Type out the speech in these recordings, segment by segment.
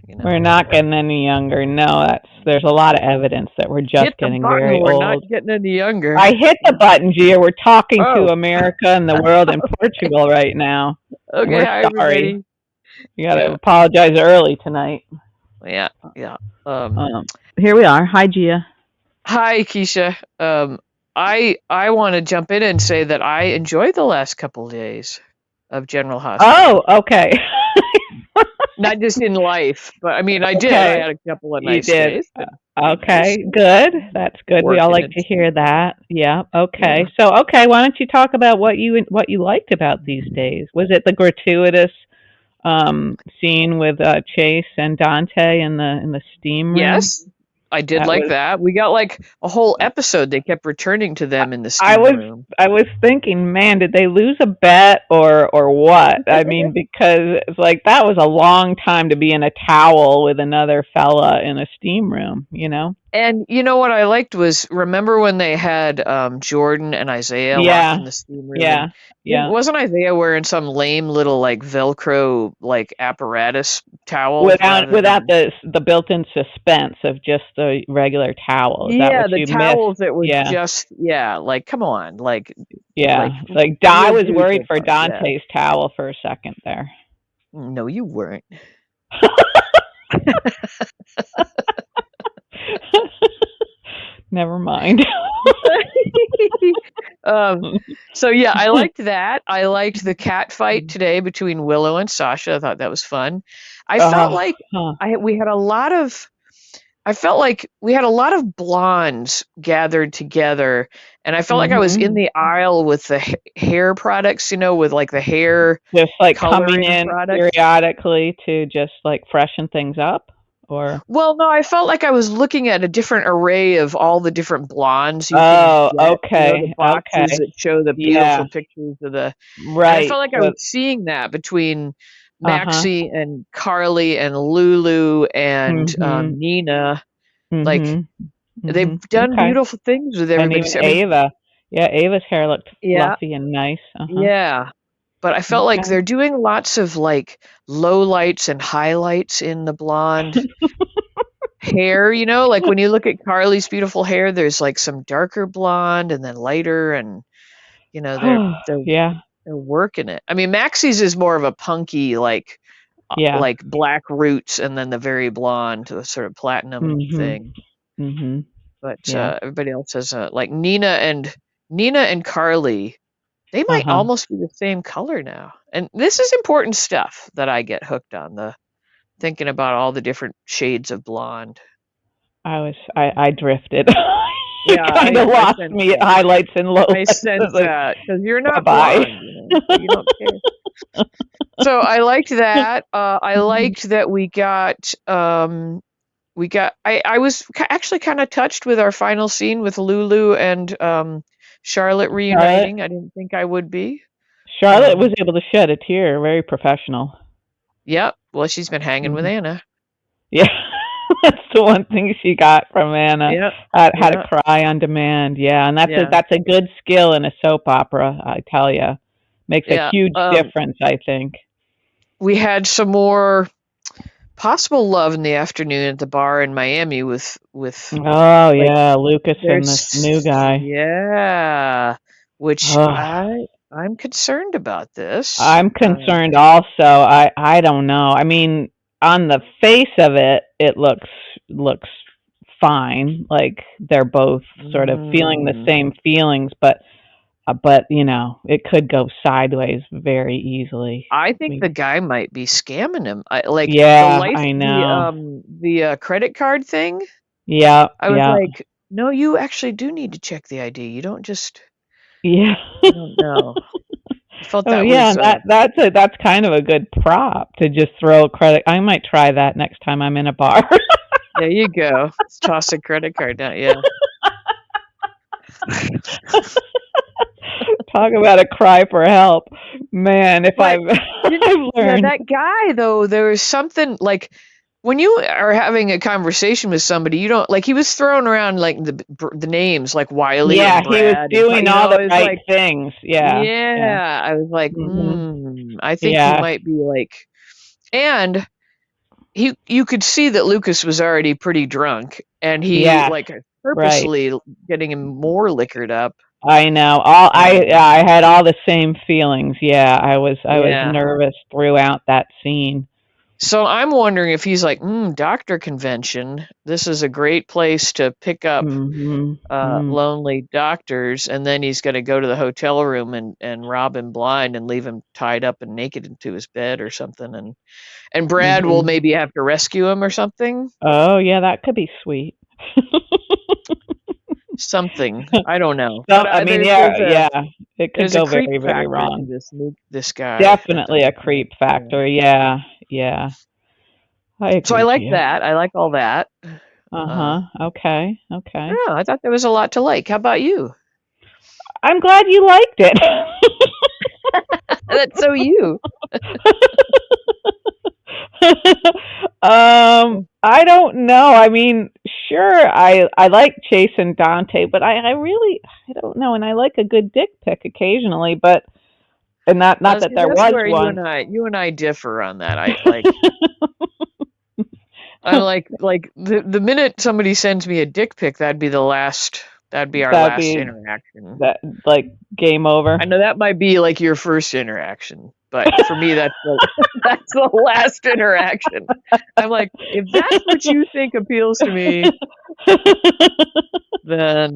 We're not getting any younger. No, there's a lot of evidence that we're just Hit the getting button. very We're old. not getting any younger. I hit the button, Gia. We're talking to Oh. America and the world and Portugal right now. Okay, We're hi, sorry. everybody. You gotta apologize early tonight. Yeah. Here we are. Hi, Gia. Hi, Keisha. I want to jump in and say that I enjoyed the last couple of days of General Hospital. Oh, okay. Not just in life, but I mean, I did. I had a couple of nice days. Okay, good. That's good. We all like to hear that. Yeah. Okay. So, why don't you talk about what you liked about these days? Was it the gratuitous scene with Chase and Dante in the steam room? Yes, I did like that. We got like a whole episode. They kept returning to them in the steam room. I was thinking, man, did they lose a bet or what? I mean, because it's like that was a long time to be in a towel with another fella in a steam room, you know? And you know what I liked was, remember when they had Jordan and Isaiah locked in the steam room? Yeah. Wasn't Isaiah wearing some lame little like Velcro like apparatus towel? Without the built-in suspense of just the regular towel. Yeah, the towels that was just like, come on, like I was worried for Dante's towel for a second there. No, you weren't. Never mind. So yeah, I liked that. I liked the cat fight today between Willow and Sasha. I thought that was fun. I felt like we had a lot of blondes gathered together, and I felt like I was in the aisle with the hair products, with like the hair just like coming in periodically to just like freshen things up. Well, no, I felt like I was looking at a different array of all the different blondes. Okay. The boxes that show the beautiful pictures of the. Right. I felt like I was seeing that between Maxie and Carly and Lulu and Nina. Like they've done beautiful things with everybody. And even Ava. Yeah, Ava's hair looked fluffy and nice. Yeah. But I felt like they're doing lots of like low lights and highlights in the blonde hair, like when you look at Carly's beautiful hair, there's like some darker blonde and then lighter, and they're working it. I mean, Maxie's is more of a punky like black roots and then the very blonde, the sort of platinum thing. But everybody else has like Nina and Carly. They might almost be the same color now. And this is important stuff that I get hooked on, thinking about all the different shades of blonde. I drifted. Yeah, kind of lost me at highlights and lows. I sense that, because you're not blonde. You don't care. So I liked that. I liked that we got, I was actually kind of touched with our final scene with Lulu and Charlotte reuniting. I didn't think I would be. Charlotte was able to shed a tear. Very professional. Yep. Well, she's been hanging with Anna. Yeah. That's the one thing she got from Anna. Yep. How to cry on demand. Yeah. And that's a good skill in a soap opera, I tell you. Makes a huge difference, I think. We had some more possible love in the afternoon at the bar in Miami with Lucas and this new guy. Yeah, which I'm concerned about this. I'm concerned also. I don't know. I mean, on the face of it, it looks fine. Like they're both sort of feeling the same feelings, but it could go sideways very easily. I think the guy might be scamming him. I know. The credit card thing. Yeah. I was like, no, you actually do need to check the ID. You don't just. Yeah. I don't know. I felt that that's kind of a good prop to just throw a credit. I might try that next time I'm in a bar. There you go. Let's toss a credit card down. Yeah. Talk about a cry for help, man. I've learned that guy though, there was something like when you are having a conversation with somebody, you don't like. He was throwing around like the names like Wiley. Yeah, and Brad, he was doing all the right things. Yeah, I was like, I think he might be like, and you could see that Lucas was already pretty drunk, and he Yeah, like right. purposely getting him more liquored up. I know. Um, I had all the same feelings. Yeah, I was yeah. nervous throughout that scene. So I'm wondering if he's like, doctor convention. This is a great place to pick up Mhm. Mm. lonely doctors, and then he's going to go to the hotel room and rob him blind and leave him tied up and naked into his bed or something, and Brad will Mhm. maybe have to rescue him or something. Oh, yeah, that could be sweet. Something I don't know, but So, I mean, there's a yeah, it could there's a go creep very, very factor to wrong. this guy at the Definitely a beginning. creep Yeah. factor. Yeah, yeah, I So I agree with like you. that. I like all that. Uh, Uh-huh. Okay, okay. I thought there was a lot to like. How about you? I'm glad you liked it. That's so you. I don't know. I mean, sure, I like Chase and Dante, but I really I don't know, and I like a good dick pic occasionally, but and not that See, there that's was where one. you and I differ on that. I like the minute somebody sends me a dick pic, that'd be our That'd last be interaction. that like game over. I know that might be like your first interaction, but for me that's the that's the last interaction. I'm like, if that's what you think appeals to me, then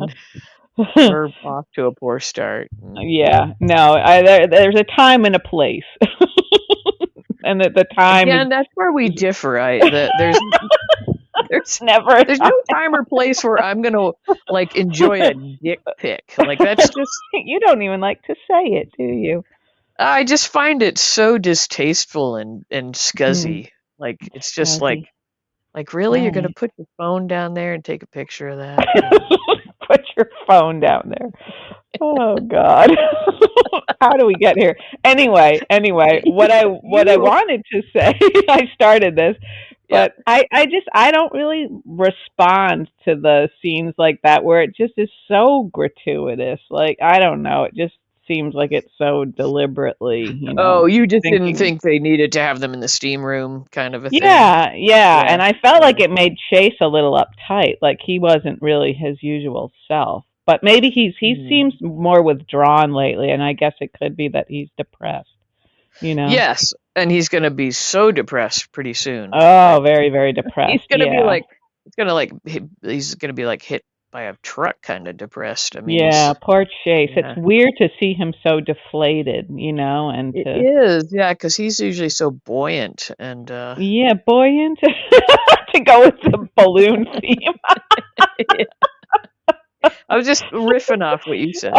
we're off to a poor start. Yeah, no, there's a time and a place, and the time is Again, that's where we differ. There's never a there's time. no time or place where I'm gonna like enjoy a dick pic. Like that's just You don't even like to say it, do you? I just find it so distasteful and Mm, scuzzy. Like it's just scuzzy. like really you're gonna Right. put your phone down there and take a picture of that? Like Put your phone down there. Oh God. How do we get here? Anyway, what I you wanted to say, I started this, yeah. but I just I don't really respond to the scenes like that where it just is so gratuitous. Like I don't know, it just seems like it's so deliberately, Oh, you just didn't thinking. think they needed to have them in the steam room kind of a thing. Yeah, yeah, Yeah. and I felt Yeah. like it made Chase a little uptight, like he wasn't really his usual self. But maybe he Mhm. seems more withdrawn lately, and I guess it could be that he's depressed, you know. Yes, and he's gonna be so depressed pretty soon. Oh, Like very, very he's depressed. gonna be Yeah. like he's gonna like he's gonna be like hit by a truck kind of depressed. I mean, Yeah, he's poor Chase. It's yeah. weird to see him so deflated, and It to is, yeah, because he's usually so buoyant and yeah, buoyant to go with the balloon theme. I was just riffing off what you said.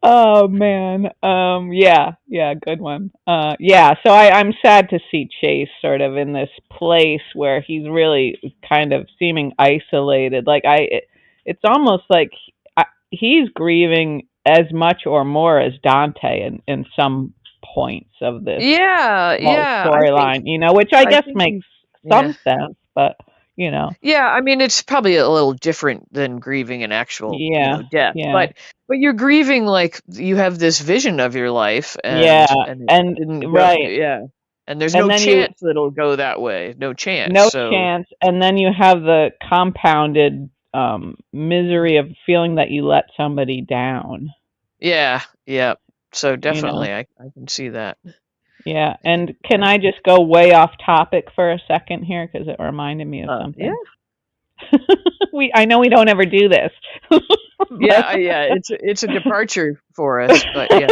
Oh man. Yeah, yeah, good one. Yeah, so I'm sad to see Chase sort of in this place where he's really kind of seeming isolated. It's almost like he's grieving as much or more as Dante in some points of this Yeah, whole yeah, storyline, which I I guess think makes he's yeah. some sense, but you know, Yeah, I mean, it's probably a little different than grieving an actual, yeah, death, yeah. but you're grieving like you have this vision of your life Yeah, and it and didn't go right. yeah. And there's And no then you chance that it'll go that way. No chance. no So, chance, and then you have the compounded misery of feeling that you let somebody down, yeah, yeah. So you know. definitely I can see that. Yeah, I can and see can that. I just go way off topic for a second here because it reminded me of Yeah. something. I know we don't ever do this, but Yeah, it's a departure for us, but yeah.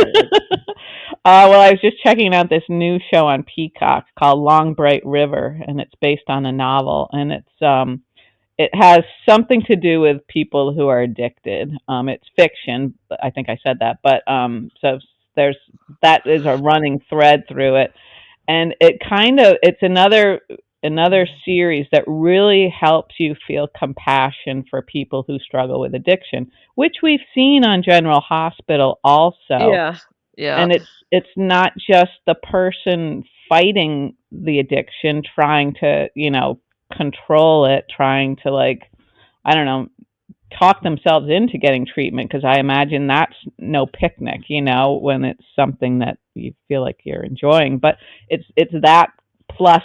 well, I was just checking out this new show on Peacock called Long Bright River, and it's based on a novel, and it has something to do with people who are addicted. It's fiction. I think I said that, but so there's that is a running thread through it, and it's another series that really helps you feel compassion for people who struggle with addiction, which we've seen on General Hospital also. Yeah. Yeah. And it's not just the person fighting the addiction trying to, control it, trying to, like, I don't know, talk themselves into getting treatment, because I imagine that's no picnic, when it's something that you feel like you're enjoying. But it's that plus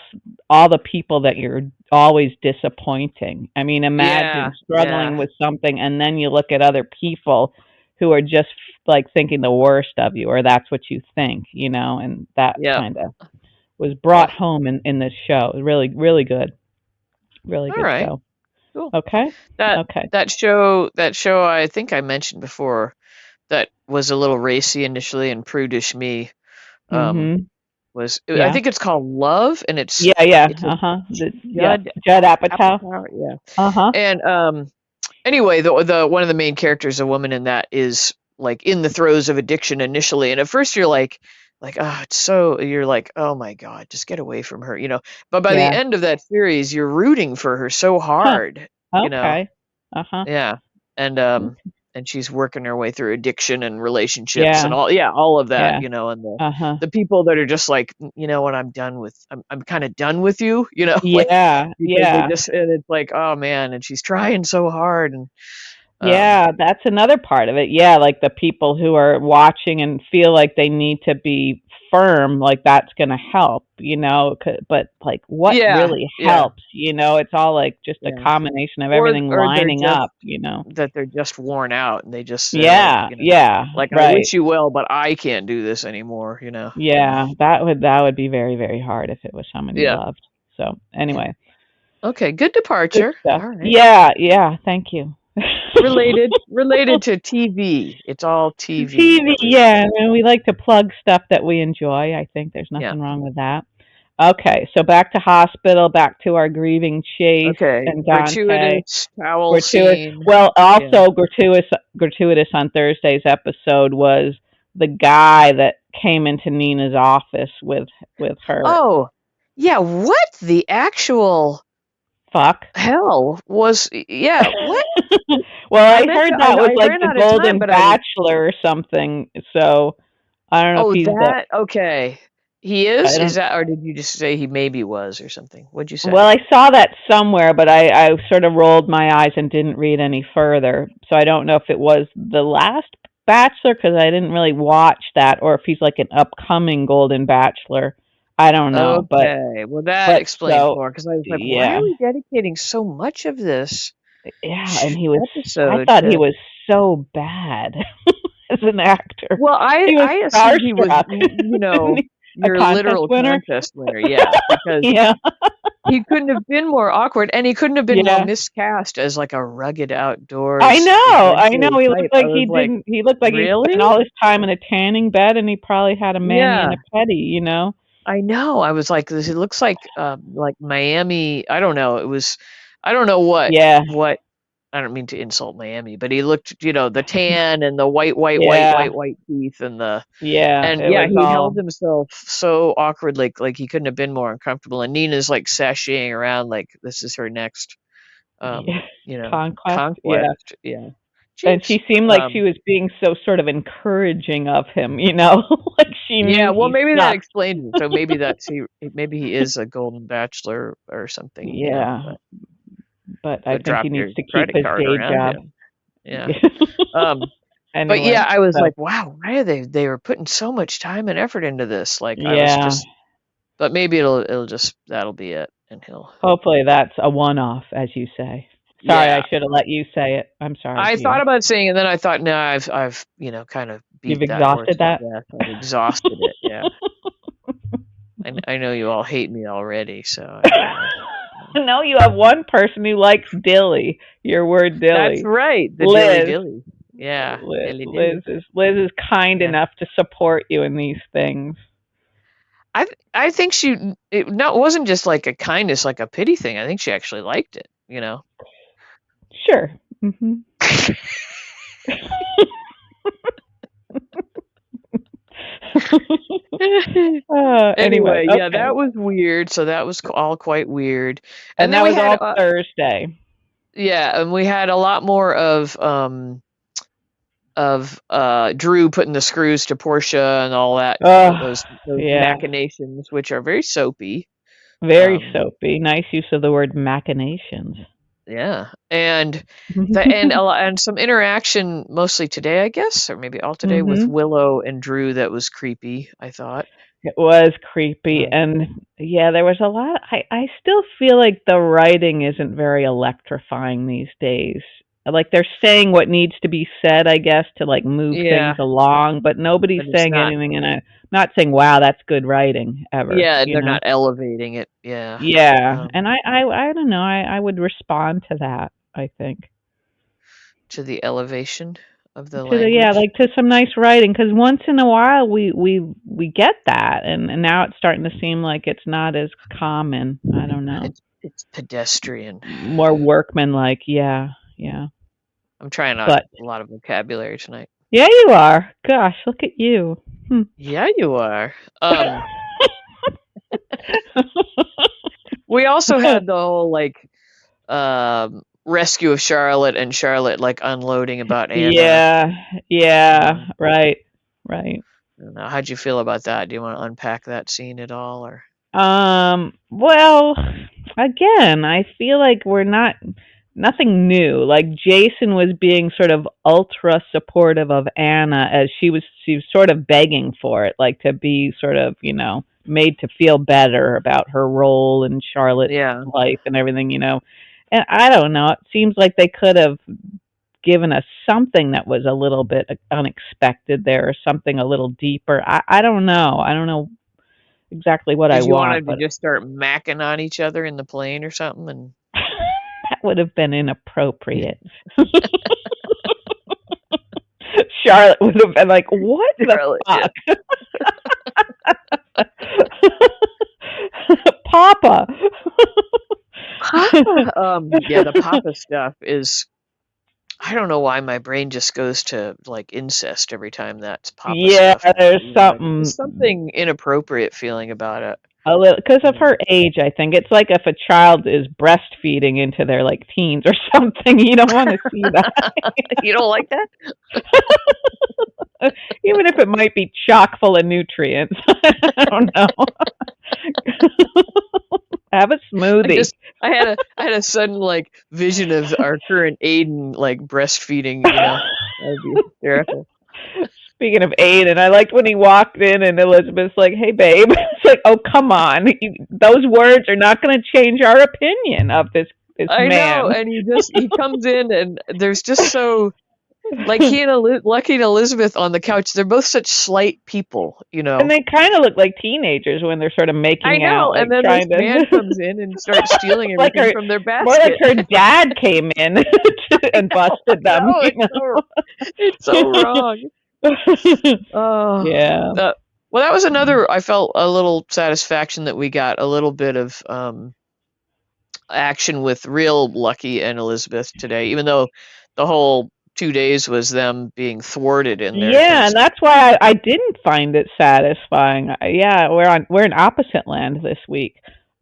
all the people that you're always disappointing. I mean, Yeah, imagine yeah, struggling with something and then you look at other people who are just like thinking the worst of you, or that's what you think, and that yeah. kind of was Oh, brought home in this show. Really, really good. Really all good right, show. cool. Okay. That Okay. that show I think I mentioned before that was a little racy initially and prudish me. Um, Mhm. I Yeah. think it's called Love, and it's Yeah, yeah. it's with Uh-huh. Yeah. Judd Judd Apatow. Apatow. Yeah, Uh-huh. and anyway, the one of the main characters, a woman in that, is like in the throes of addiction initially, and at first you're like, oh, it's so, you're like, oh my God, just get away from her. But by the Yeah. end of that series, you're rooting for her so Huh. hard, you know. Okay. Uh-huh. Yeah, and she's working her way through addiction and relationships Yeah. and all of that, Yeah. and the Uh-huh. the people that are just like, you know what, I'm kind of done with you, like, Yeah. because they Yeah. just, and it's like, oh man, and she's trying so hard, and um Yeah, that's another part of it. Yeah, like the people who are watching and feel like they need to be firm, like that's going to help, but like what yeah, really yeah, helps, it's all like just a yeah, combination of or everything or they're lining just up. that they're just worn out, and they're like, Yeah, yeah, like, I right. wish you well, but I can't do this anymore. Yeah, that would be very, very hard if it was someone you Yeah. loved. So, anyway, Okay, good good departure. stuff. All right. Yeah, yeah, thank you. Related to TV. It's all TV TV, that we yeah, and we like to plug stuff that we enjoy. I think there's Yeah. nothing wrong with that. Okay, so back to hospital, back to our grieving Chase Okay. and Dante. Gratuitous towel Gratuitous. scene. Well, Yeah. also gratuitous on Thursday's episode was the guy that came into Nina's office with her. Oh, yeah. What the actual Fuck. hell was? Yeah. What? Well, I I meant heard to. that was I like ran the out of time, Golden but I was. Bachelor or something. So I don't know if Oh, he's the. that. Okay. He I is. Is don't. that, or did you just say he maybe was or something? What'd you Well, say? I saw that somewhere, but I sort of rolled my eyes and didn't read any further. So I don't know if it was the last Bachelor, because I didn't really watch that, or if he's like an upcoming Golden Bachelor. I don't know, Okay. Well, that but explains so more, because I was like, why yeah, are we dedicating so much of this yeah, and he was. I episode thought he to? was so bad as an actor. Well, I He was I assumed he was, starstruck. Isn't he? A your contest literal winner. contest winner, yeah, because Yeah, he couldn't have been more awkward, and he couldn't have been more yeah. miscast as like a rugged I outdoors know, I know. adventure He looked type. I like was he like, didn't. He looked like he spent really? all his time in a tanning bed, and he probably had a mani and Yeah, a pedi. I know. I was like, this. It looks like Miami. I don't know. I don't know Yeah, what. I don't mean to insult Miami, but he looked, the tan and the yeah, white teeth, yeah. and It yeah, was he held all himself so awkward, like he couldn't have been more uncomfortable. And Nina's like sashaying around like this is her next, yeah, conquest. Yeah, conquest. Yeah, and jinx. she seemed like she was being so sort of encouraging of him. Like she Yeah. knew Well, he maybe that sucked. explains it. So maybe he is a golden bachelor or something. Yeah, but I But think he drop needs your to keep credit his card day around job. him. Yeah. Um. But Anyway, yeah, I was so like, wow, why are they were putting so much time and effort into this? Like I was yeah. just, but maybe it'll just, that'll be it, and he'll. Hopefully that's a one-off, as you say. Sorry, I Yeah. should have let you say it. I'm sorry, I thought dear. about saying, and then I thought, no, I've kind of You've beat that horse exhausted to that? death. I've exhausted it. Yeah. I know you all hate me already, so No, you have one person who likes dilly. Your word that's dilly. right, the dilly Liz. dilly. Yeah, Liz, dilly Liz dilly. is Liz is kind Yeah. enough to support you in these things. I think it wasn't just like a kindness, like a pity thing. I think she actually liked it. Sure. Hmm. Anyway, Anyway, yeah, okay. that was weird. So that was all quite weird. And And then that we was had, all Thursday. yeah, and we had a lot more of Drew putting the screws to Portia and all that, Oh, those yeah. machinations, which are very soapy. Very Um, soapy. Nice use of the word machinations. Yeah, and some interaction mostly today, I guess, or maybe all today with Mhm. Willow and Drew that was creepy, I thought. It was creepy, Um, and yeah, there was a lot. I still feel like the writing isn't very electrifying these days. Like they're saying what needs to be said, I guess, to like move things yeah, along, but nobody's but it's saying not. anything, and I'm not saying, "Wow, that's good writing," ever. Yeah, and You they're know? not elevating it. Yeah, Yeah, um, and I don't know. I would respond to that. I think. to the elevation of the To the yeah, language. like to some nice writing, because once in a while we get that, and now it's starting to seem like it's not as common. I don't know, It's pedestrian. more workmanlike. Yeah, yeah. I'm trying out But a lot of vocabulary tonight. yeah, you are. Gosh, look at you. Hmm. Yeah, you are. We also had the whole like rescue of Charlotte and Charlotte like unloading about Anna. Yeah, yeah. Um, Right, right. I don't know. How'd you feel about that? Do you want to unpack that scene at all, or? Well, again, I feel like we're not nothing new. Like Jason was being sort of ultra supportive of Anna as she was sort of begging for it, like to be sort of, made to feel better about her role in Charlotte's Yeah. life and everything. And I don't know, it seems like they could have given us something that was a little bit unexpected there, or something a little deeper. I don't know. I don't know exactly what I Did you want want, them to but just start macking on each other in the plane or something? And that would have been inappropriate. Charlotte would have been like, "What the Charlotte, yeah. fuck, Papa?" Papa. Yeah, the Papa stuff is. I don't know why my brain just goes to like incest every time that's Papa Yeah, stuff. there's Like something there's something inappropriate feeling about it. a little because of Mm. her age. I think it's like if a child is breastfeeding into their like teens or something. You don't want to see that. You don't like that? Even if it might be chock full of nutrients. I don't know. Have a I smoothie. just I had a sudden like vision of our current Aiden like breastfeeding, that would be hysterical. Speaking of Aiden, I liked when he walked in and Elizabeth's like, "Hey, babe." It's like, "Oh, come on. Those words are not going to change our opinion of this I know, man." and he comes in and there's just so like he and Lucky and Elizabeth on the couch, they're both such slight people. And they kind of look like teenagers when they're sort of I making out, know, like and then this trying man to comes in and starts stealing like everything her, from their more like basket. her dad came in and I busted them. know, it's so wrong. Oh, Yeah. that was another. I felt a little satisfaction that we got a little bit of action with real Lucky and Elizabeth today, even though the whole 2 days was them being thwarted in their Yeah, things. and that's why I didn't find it satisfying. Yeah, we're in opposite land this week,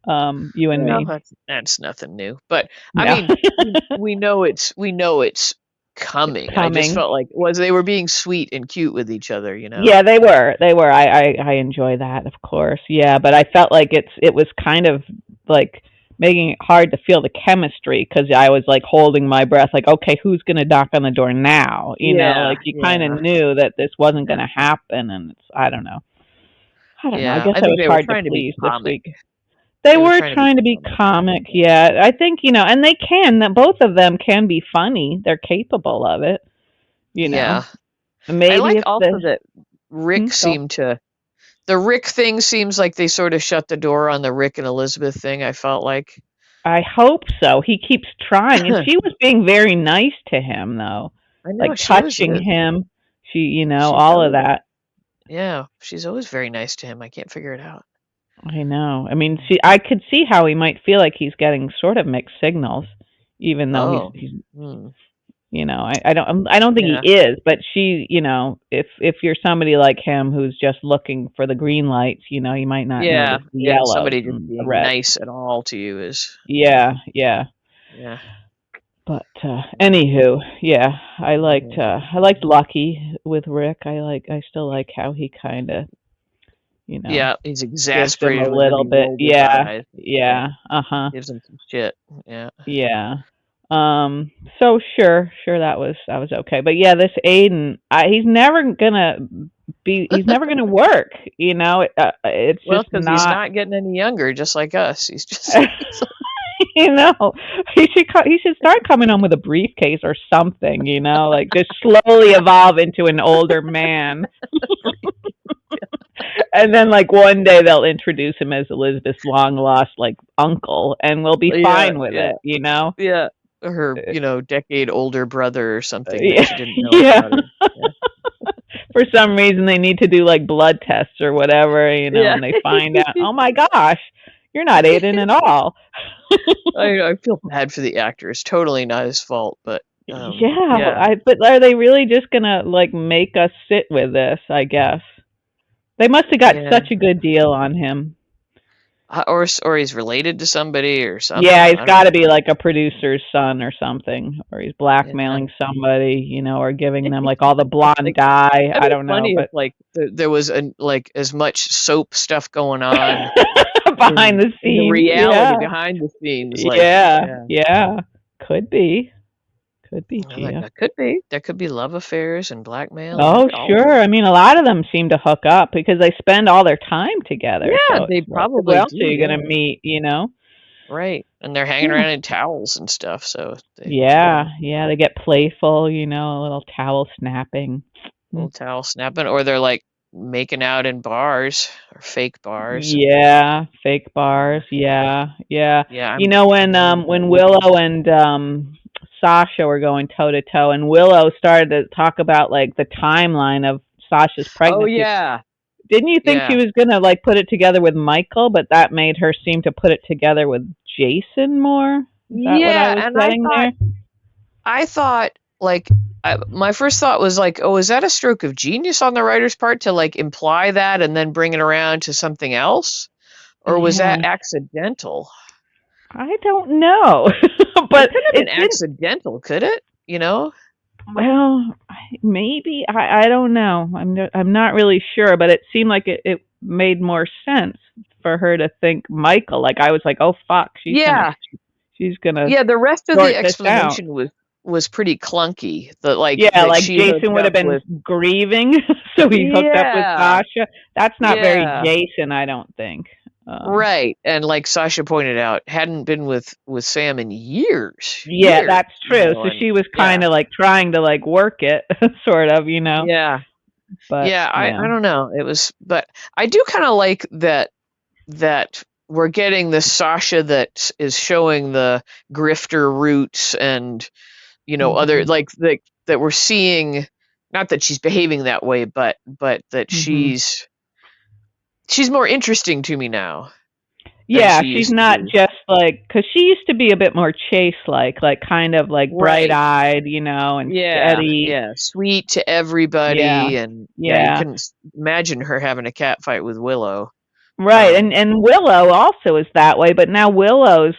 you and Well, me. that's nothing new, but I No, mean, we know it's it's coming. I just coming. felt like they were being sweet and cute with each other. Yeah, they were. They were. I enjoy that, of course. Yeah, but I felt like it was kind of like making it hard to feel the chemistry because I was like holding my breath, like, okay, who's gonna knock on the door now? Yeah, Like you kind of yeah, knew that this wasn't gonna happen, and it's I don't know. I don't know. I yeah. guess I I think was they were hard to trying to be please this comic. week. They They were were trying to be trying to be comic. comic, yeah. I think, and they can, that both of them can be funny. They're capable of it, you know. Yeah, I Maybe like if also the that Rick go. seemed to. The Rick thing seems like they sort of shut the door on the Rick and Elizabeth thing. I felt like. I hope so. He keeps trying, and I she was being very nice to him though, know like she always touching is. him. She, She's all of always that. Yeah, she's always very nice to him. I can't figure it out. I know. I mean, see, I could see how he might feel like he's getting sort of mixed signals, even though Oh, he's hmm. I don't think Yeah, he is, but she, if you're somebody like him who's just looking for the green lights, you might not yeah, notice the yeah. yellows Somebody just and the being reds. nice at all to you is, Yeah, yeah. yeah. But anywho, yeah, Mhm. I liked Lucky with Rick. I still like how he kind of, you know, Yeah, he's gives him a exasperated whenever little he bit. rolls his Yeah, eyes. Yeah, yeah, uh huh, gives him some shit. Yeah, yeah. So sure, that was okay. But yeah, this Aiden, he's never gonna work. It's Well, just because he's not. not getting any younger, just like us. He's just You know, he should start coming home with a briefcase or something. Like just slowly evolve into an older man. And then, like, one day they'll introduce him as Elizabeth's long lost, like, uncle, and we'll be yeah, fine with yeah, it. yeah. Her, decade older brother or something that Yeah, she didn't know yeah. about her. Yeah. For some reason, they need to do like blood tests or whatever, Yeah. and they find out, oh my gosh, you're not Aiden at all. I feel bad for the actor. It's totally not his fault, but Yeah, but are they really just gonna like make us sit with this? I guess they must have got yeah. such a good deal on him. Or he's related to somebody or something. Yeah, he's got to be like a producer's son or something, or he's blackmailing somebody, or giving them like all the blonde dye. I don't know, funny but if, like there was like as much soap stuff going on behind the scenes, the reality behind the scenes. Like, yeah, could be, like, that could be love affairs and blackmail. Oh, sure. I mean, a lot of them seem to hook up because they spend all their time together. Yeah, so they probably who else do. are you gonna meet? Right, and they're hanging around in towels and stuff. So they get playful. A little towel snapping, little towel snapping, or they're like making out in bars or fake bars. Yeah, fake bars. Yeah. When Willow and Sasha were going toe to toe, and Willow started to talk about like the timeline of Sasha's pregnancy. Oh yeah. Didn't you think she was gonna like put it together with Michael, but that made her seem to put it together with Jason more? Is that what I was I thought like my first thought was like, oh, is that a stroke of genius on the writer's part to like imply that and then bring it around to something else, or was that accidental? I don't know, but it could have been accidental, could it? Well, maybe I don't know. I'm not really sure, but it seemed like it made more sense for her to think Michael. Like I was like, oh fuck, she's gonna. Yeah, the rest of the explanation was pretty clunky. Like Jason would have been grieving, so he hooked up with Sasha. That's not very Jason, I don't think. Right, and like Sasha pointed out, hadn't been with Sam in years. Yeah, that's true. So she was kind of like trying to like work it, sort of, Yeah, but I don't know. It was, but I do kind of like that we're getting the Sasha that is showing the grifter roots and other like that we're seeing. Not that she's behaving that way, but that she's more interesting to me now. Yeah, she's not just like, because she used to be a bit more Chase-like kind of like bright-eyed, and steady. Yeah, sweet to everybody, and you couldn't imagine her having a cat fight with Willow. Right, and Willow also is that way, but now Willow's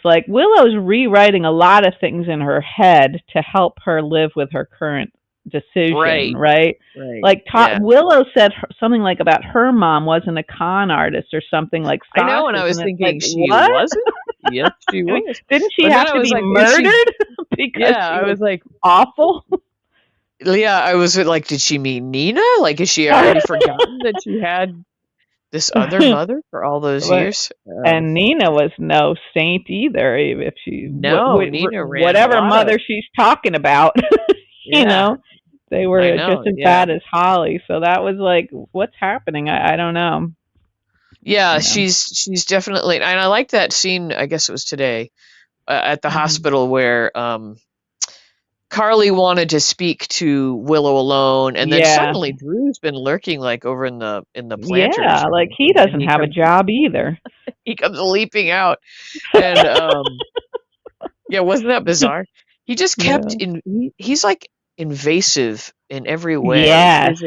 rewriting a lot of things in her head to help her live with her current decision, right? Like Willow said something like about her mom wasn't a con artist or something like Sasha. I know, and I was thinking she wasn't. Yes, she was. Didn't she have to be murdered? Because I was like awful. Yeah, I was like, did she mean Nina? Like, has she already forgotten that she had this other mother for all those years? And Nina was no saint either. If she Nina ran whatever mother she's talking about, they were just as bad as Holly. So that was like, what's happening? I don't know. Yeah, she's definitely, and I like that scene. I guess it was today at the hospital where Carly wanted to speak to Willow alone, and then suddenly Drew's been lurking like over in the planters. Yeah, like he doesn't have a job either. He comes leaping out, and wasn't that bizarre? He just kept he's like invasive in every way. Yes,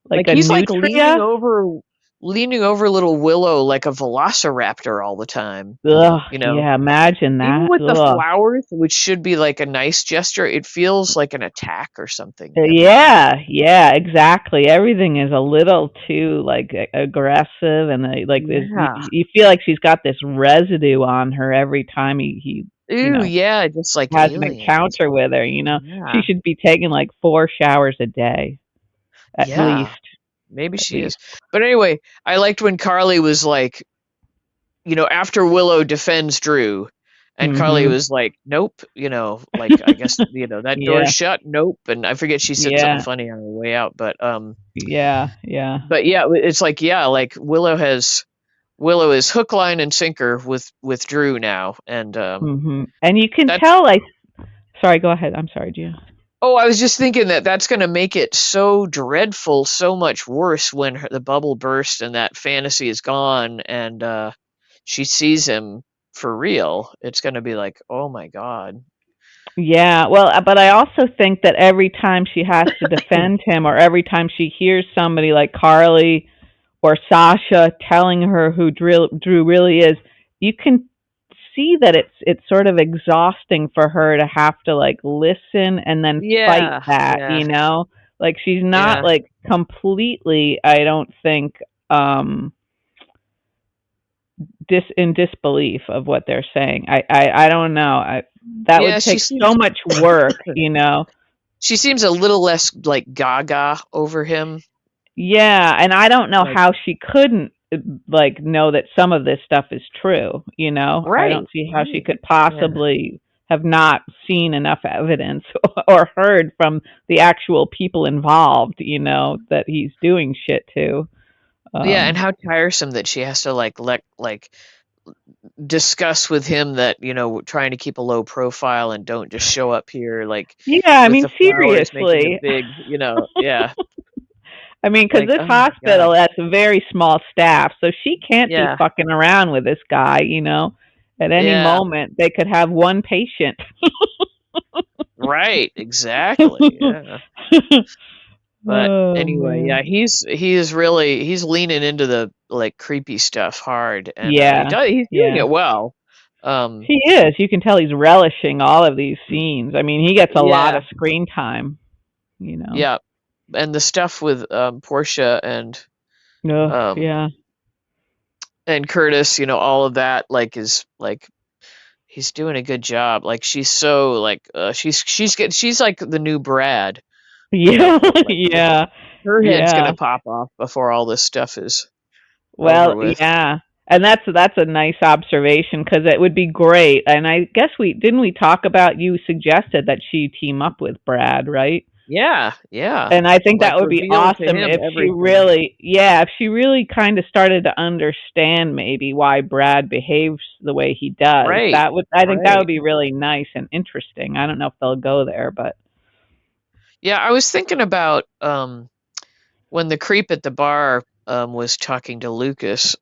like he's like leaning over little Willow like a velociraptor all the time. Ugh, yeah, imagine that. Even with the flowers, which should be like a nice gesture, it feels like an attack or something. Yeah, exactly. Everything is a little too like aggressive, and you feel like she's got this residue on her every time he Ooh, yeah, just like has an aliens. encounter with her. She Yeah. should be taking like 4 showers a day, at least. Yeah. Maybe At she least. is. But anyway, I liked when Carly was like, after Willow defends Drew, and Carly Mhm. was like, "Nope," like I guess that door's Yeah. shut. Nope, and I forget she said something Yeah. funny on her way out, Yeah. Yeah. but yeah, it's like like Willow is hook, line, and sinker with Drew now, and Mhm. And you can that's. tell. Sorry. Go ahead. I'm sorry, Gia. Oh, I was just thinking that that's going to make it so dreadful, so much worse when the bubble bursts and that fantasy is gone, and she sees him for real. It's going to be like, oh my god. Yeah, well, but I also think that every time she has to defend him, or every time she hears somebody like Carly or Sasha telling her who Drew really is, you can see that it's sort of exhausting for her to have to like listen and then fight Yeah, that, yeah, Like she's not yeah, like completely, I don't think, in disbelief of what they're saying. I don't know. That yeah. would take so much work. She seems a little less like gaga over him. Yeah, and I don't know Like, how she couldn't like know that some of this stuff is true. I right, don't see how she right. could Yeah, possibly have not seen enough evidence or heard from the actual people involved, that he's doing shit to. yeah. And Um how tiresome that she has to discuss with him that trying to keep a low profile and don't just show up here like yeah, I with mean the flowers making a seriously. big yeah, I mean, because like, this oh my god. hospital has a very small staff, so she can't be Yeah, fucking around with this guy. At any yeah, moment, they could have one patient. right, exactly, yeah. But Oh anyway, yeah, man. he's leaning into the like creepy stuff hard, and Yeah, he's doing yeah. it well. um He is. You can tell he's relishing all of these scenes. I mean, he gets a lot yeah, of screen time. yeah. And the stuff with Portia Ugh, um yeah. and Curtis, all of that, like, is like he's doing a good job. Like, she's so like she's like the new Brad, Yeah, like yeah, her head's yeah. gonna pop off before all this stuff is over Well, with. yeah. And that's a nice observation because it would be great. And I guess we talk about, you suggested that she team up with Brad, right? Yeah, yeah. And I think Like, that would be reveal to awesome him if she everything. really, yeah, if she really kind of started to understand maybe why Brad behaves the way he does. Right, I think that would right. be really nice and interesting. I don't know if they'll go there, but Yeah, I was thinking about when the creep at the bar was talking to Lucas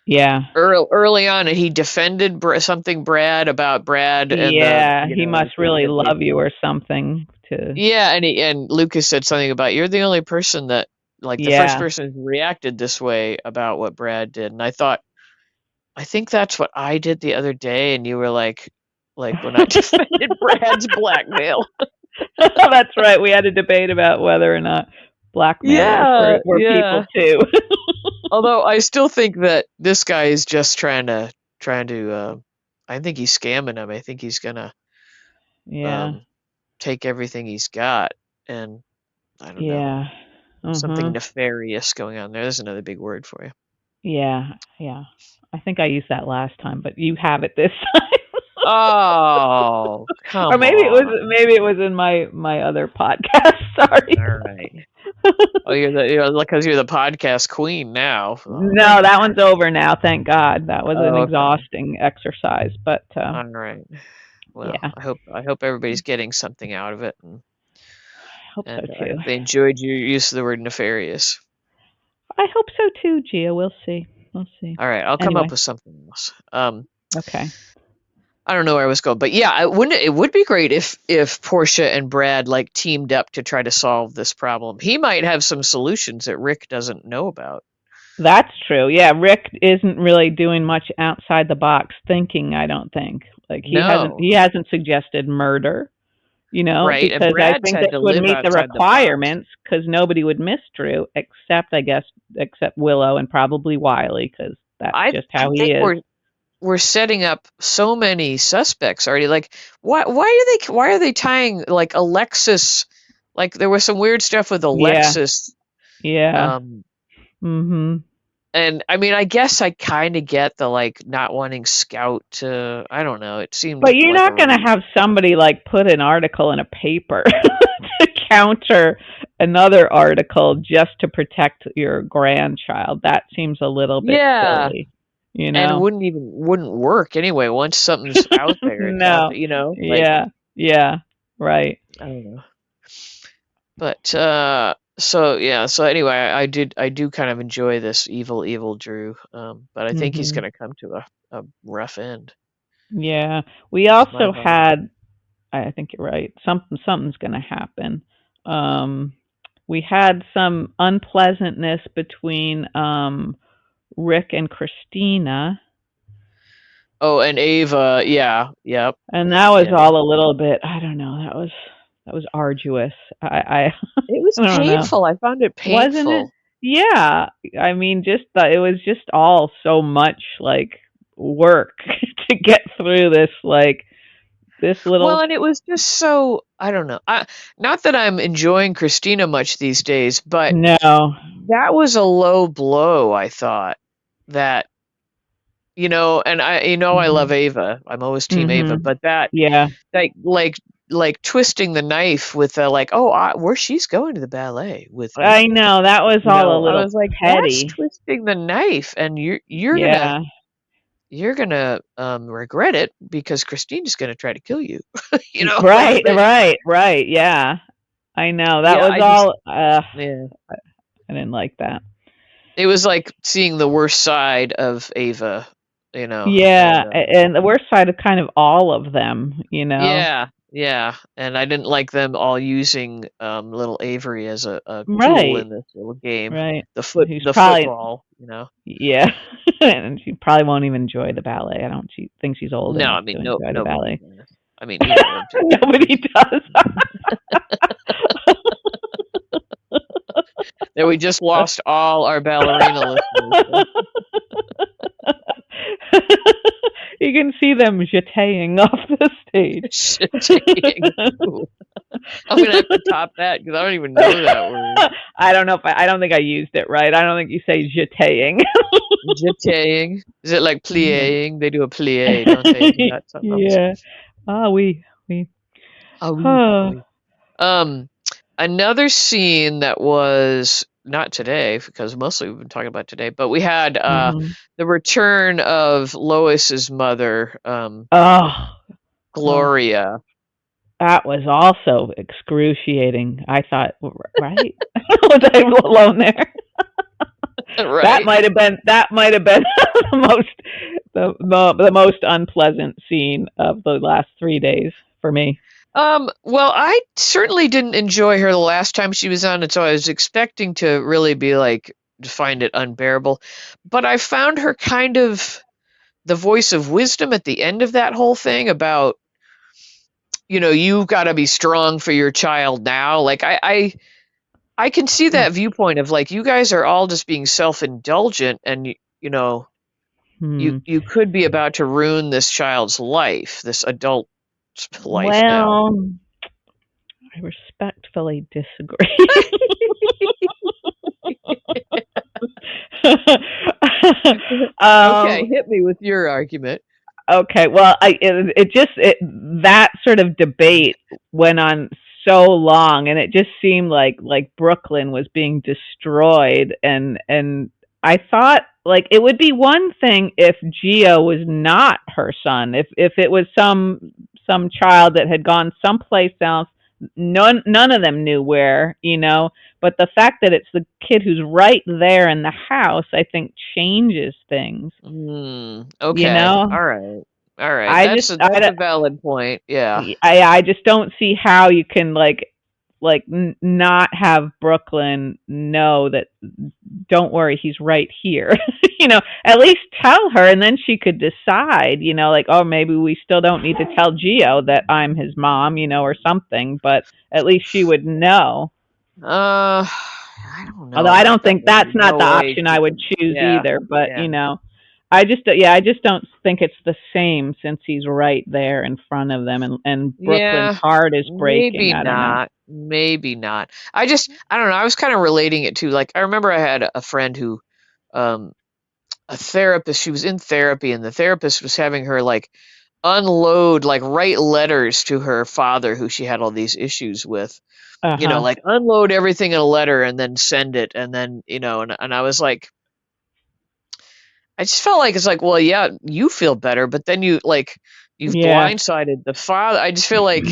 yeah. early on, and he defended something Brad about Brad and the Yeah, he like must really the love you or something to, yeah, and Lucas said something about, you're the only person that, like, the first yeah. person who reacted this way about what Brad did, and I thought, I think that's what I did the other day, and you were like when I defended Brad's blackmail. That's right. We had a debate about whether or not blackmailers Yeah, were people yeah. too. Although I still think that this guy is just trying to. I think he's scamming him. I think he's gonna Yeah. um take everything he's got, and I don't know, Yeah. something Mhm. nefarious going on there. There's another big word for you. Yeah. Yeah. I think I used that last time, but you have it this time. Oh, Or come on. maybe it was in my other podcast. Sorry. All right. Oh, because you're the podcast queen now. Oh my No, god. that one's over now, thank God. That was an Oh, okay. exhausting exercise, but All right. Well, yeah. I hope everybody's getting something out of it, I hope so and I too. hope they enjoyed your use of the word nefarious. I hope so too, Gia. We'll see. We'll see. All right, I'll come up Anyway, with something else. okay. I don't know where I was going, but yeah, it would be great if Portia and Brad like teamed up to try to solve this problem. He might have some solutions that Rick doesn't know about. That's true. Yeah, Rick isn't really doing much outside the box thinking, I don't think. Like No, he hasn't suggested murder, right? And because I Brad's think had this to would live meet the outside the box. requirements because nobody would miss Drew except, I guess, except Willow and probably Wiley because that's I just I how he think is. we're we're setting up so many suspects already. Like, why are they tying like Alexis? Like, there was some weird stuff with Yeah. Alexis. Yeah. Um, Mhm. and I mean, I guess I kind of get the like not wanting Scout to. I don't know. It seemed But you're like a not going to really. have somebody like put an article in a paper to counter another article just to protect your grandchild. That seems a little bit Yeah, silly, you and know? wouldn't work anyway. Once something's out there, it's out No. there. Like Yeah. Yeah. Right. I don't know. But so yeah, so anyway, I do kind of enjoy this evil Drew. But I think he's Mhm. gonna come to a rough end. Yeah. We Is my also vibe. had, I think you're right. Something's going to happen. Um we had some unpleasantness between Rick and Christina. Oh, and Ava, yeah, yep, And that was yeah. all a little bit, I don't know, that was arduous. I It was I don't know. painful. I found it Wasn't it? painful. Yeah. I mean, just it was just all so much like work to get through this this Well, little. and it was just so I don't know. Not that I'm enjoying Christina much these days, but No. that was a low blow, I thought. That and I love Mhm. Ava. I'm always team Ava, Mhm. but that Yeah. like twisting the knife with the like, oh, where she's going to the ballet with I me. know that was all a I little was like, that's petty. twisting the knife, and Yeah. you're gonna regret it because Christine's gonna try to kill you. Kind of Right, thing. right, right. Yeah. I know. That Yeah, was I just all yeah. I didn't like that. It was like seeing the worst side of Ava, Yeah, and and the worst side of kind of all of them, you know. yeah, yeah, and I didn't like them all using little Avery as a tool Right, in this little game. right. He's The probably, football. yeah, and she probably won't even enjoy the ballet. I don't she think she's old No, enough I mean to enjoy the nobody ballet. does. I mean, even old people. Nobody does. There, we just lost all our ballerina listeners. You can see them jeteing off the stage. Shitting. Ooh. I'm gonna have to top that because I don't even know that word. I don't know if I don't think I used it right. I don't think you say jeteing. Jeteing. Is it like Yeah. plieing? They do a plie, don't they? Isn't that something else? Yeah. Ah, we. Ah oui, ah Huh. oui. Um, Another scene that was not today because mostly we've been talking about today, but we had Mhm. the return of Lois's mother, Oh, oh, Gloria. that was also excruciating. I thought, right? Was I alone there? Right. That might have been the the most unpleasant scene of the last 3 days for me. Well, I certainly didn't enjoy her the last time she was on, and so I was expecting to really be like to find it unbearable. But I found her kind of the voice of wisdom at the end of that whole thing about, you've got to be strong for your child now. Like I can see that viewpoint of like you guys are all just being self-indulgent, and Hmm. you could be about to ruin this child's life, this adult life now. Well, I respectfully disagree. Okay, um, hit me with your argument. okay, well, that sort of debate went on so long, and it just seemed like Brook Lynn was being destroyed, and I thought like it would be one thing if Gio was not her son, if it was some child that had gone someplace else, none of them knew where, but the fact that it's the kid who's right there in the house, I think changes things, you Okay. know. All right. All right. I just That's a valid point. Yeah. I just don't see how you can not have Brook Lynn know that, don't worry, he's right here. At least tell her, and then she could decide, like, oh, maybe we still don't need to tell Gio that I'm his mom, or something, but at least she would know. I don't know Although I about don't that. think There'd that's be not no the way option she I would could. choose Yeah. either, but Yeah. I just don't think it's the same since he's right there in front of them, and Brooklyn's Yeah, heart is breaking. maybe I don't know. not. Maybe not. I don't know. I was kind of relating it to, like, I remember I had a friend who, um, a therapist, she was in therapy, and the therapist was having her, like, unload, like, write letters to her father who she had all these issues with. Uh-huh. Like, unload everything in a letter and then send it, and then, and I was like, I just felt like, it's like, well, yeah, you feel better, but then you've Yeah. blindsided the father. I just feel like,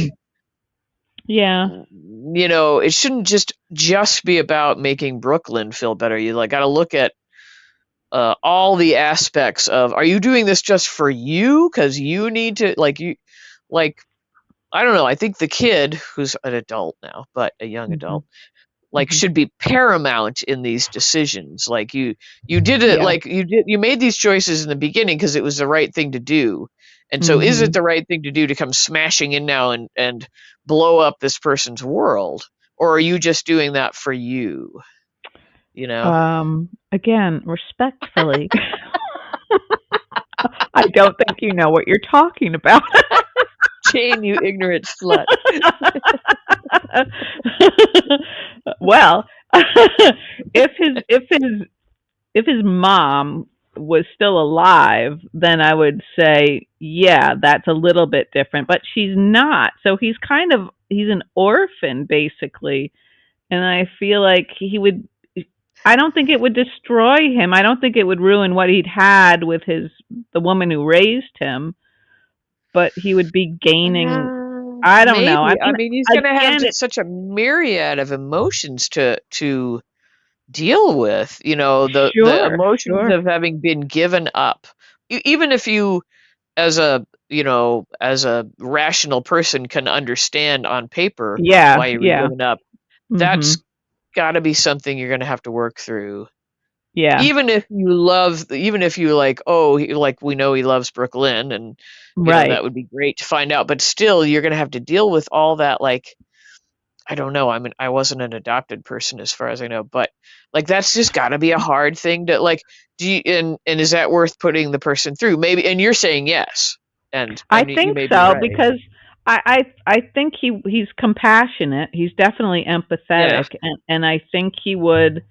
Yeah. it shouldn't just be about making Brook Lynn feel better. You, like, got to look at all the aspects of, are you doing this just for you? Because you need to, like, I don't know. I think the kid, who's an adult now, but a young Mhm. adult, like, Mhm. should be paramount in these decisions. Like, you did it, Yeah. like, you made these choices in the beginning because it was the right thing to do. And so, is it Mhm. the right thing to do to come smashing in now and blow up this person's world, or are you just doing that for you? You know, Again, respectfully, I don't think you know what you're talking about. Jane, you ignorant slut. Well, if his mom was still alive, then I would say, yeah, that's a little bit different. But she's not, so he's an orphan basically, and I feel like he would. I don't think it would destroy him. I don't think it would ruin what he'd had with the woman who raised him, but he would be gaining. I don't know. I Maybe. I mean, mean, he's going to have again, such a myriad of emotions to deal with. The sure, emotions sure. of having been given up. Even if you, as a rational person, can understand on paper Yeah, why you were yeah. given up, that's Mhm. got to be something you're going to have to work through. Yeah. Even if you, like, oh, like, we know he loves Brook Lynn, and Right. that would be great to find out, but still, you're going to have to deal with all that. Like, I don't know. I mean, I wasn't an adopted person as far as I know, but, like, that's just got to be a hard thing to, like, and is that worth putting the person through? Maybe, and you're saying yes, I and you think may be so right. because I think he's compassionate. He's definitely Yeah. empathetic, and I think he would.